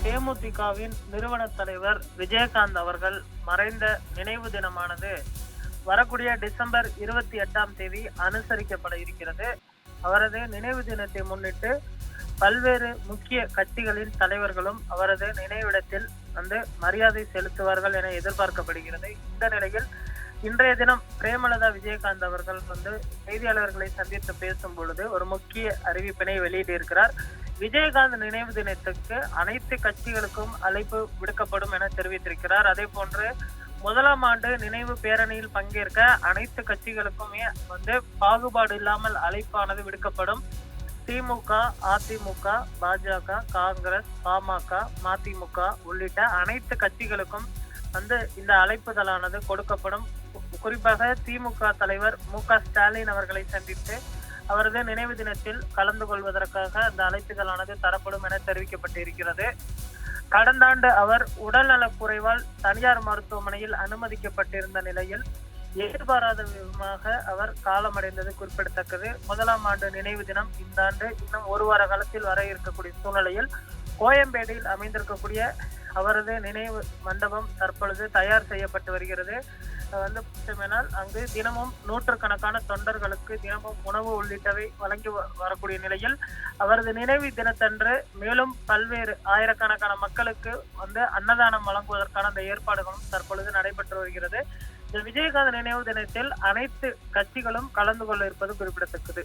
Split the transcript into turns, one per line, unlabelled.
தேமுதிகவின் நிறுவன தலைவர் விஜயகாந்த் அவர்கள் மறைந்த நினைவு தினமானது வரக்கூடிய டிசம்பர் 28ஆம் தேதி அனுசரிக்கப்பட இருக்கிறது. அவரது நினைவு தினத்தை முன்னிட்டு பல்வேறு முக்கிய கட்சிகளின் தலைவர்களும் அவரது நினைவிடத்தில் மரியாதை செலுத்துவார்கள் என எதிர்பார்க்கப்படுகிறது. இந்த நிலையில் இன்றைய தினம் பிரேமலதா விஜயகாந்த் அவர்கள் செய்தியாளர்களை சந்தித்து பேசும் பொழுது ஒரு முக்கிய அறிவிப்பினை வெளியிட்டிருக்கிறார். விஜயகாந்த் நினைவு தினத்துக்கு அனைத்து கட்சிகளுக்கும் அழைப்பு விடுக்கப்படும் என தெரிவித்திருக்கிறார். அதே போன்று முதலாம் ஆண்டு நினைவு பேரணியில் பங்கேற்க அனைத்து கட்சிகளுக்குமே பாகுபாடு இல்லாமல் அழைப்பானது விடுக்கப்படும். திமுக, அதிமுக, பாஜக, காங்கிரஸ், பாமக, மதிமுக உள்ளிட்ட அனைத்து கட்சிகளுக்கும் இந்த அழைப்புதலானது கொடுக்கப்படும். குறிப்பாக திமுக தலைவர் மு.க. ஸ்டாலின் அவர்களை சந்தித்து அவரது நினைவு தினத்தில் கலந்து கொள்வதற்காக அந்த அழைப்புதலானது தரப்படும் என தெரிவிக்கப்பட்டிருக்கிறது. கடந்த ஆண்டு அவர் உடல்நலக் குறைவால் தனியார் மருத்துவமனையில் அனுமதிக்கப்பட்டிருந்த நிலையில் எதிர்பாராத விதமாக அவர் காலமடைந்தது குறிப்பிடத்தக்கது. முதலாம் ஆண்டு நினைவு தினம் இந்த ஆண்டு இன்னும் ஒரு வார காலத்தில் வர இருக்கக்கூடிய சூழ்நிலையில் கோயம்பேடில் அமைந்திருக்கக்கூடிய அவரது நினைவு மண்டபம் தற்பொழுது தயார் செய்யப்பட்டு வருகிறது. அங்கு தினமும் நூற்றுக்கணக்கான தொண்டர்களுக்கு தினமும் உணவு உள்ளிட்டவை வழங்கி வரக்கூடிய நிலையில் அவரது நினைவு தினத்தன்று மேலும் பல்வேறு ஆயிரக்கணக்கான மக்களுக்கு அன்னதானம் வழங்குவதற்கான அந்த ஏற்பாடுகளும் தற்பொழுது நடைபெற்று வருகிறது. இந்த விஜயகாந்த் நினைவு தினத்தில் அனைத்து கட்சிகளும் கலந்து கொள்ள இருப்பது குறிப்பிடத்தக்கது.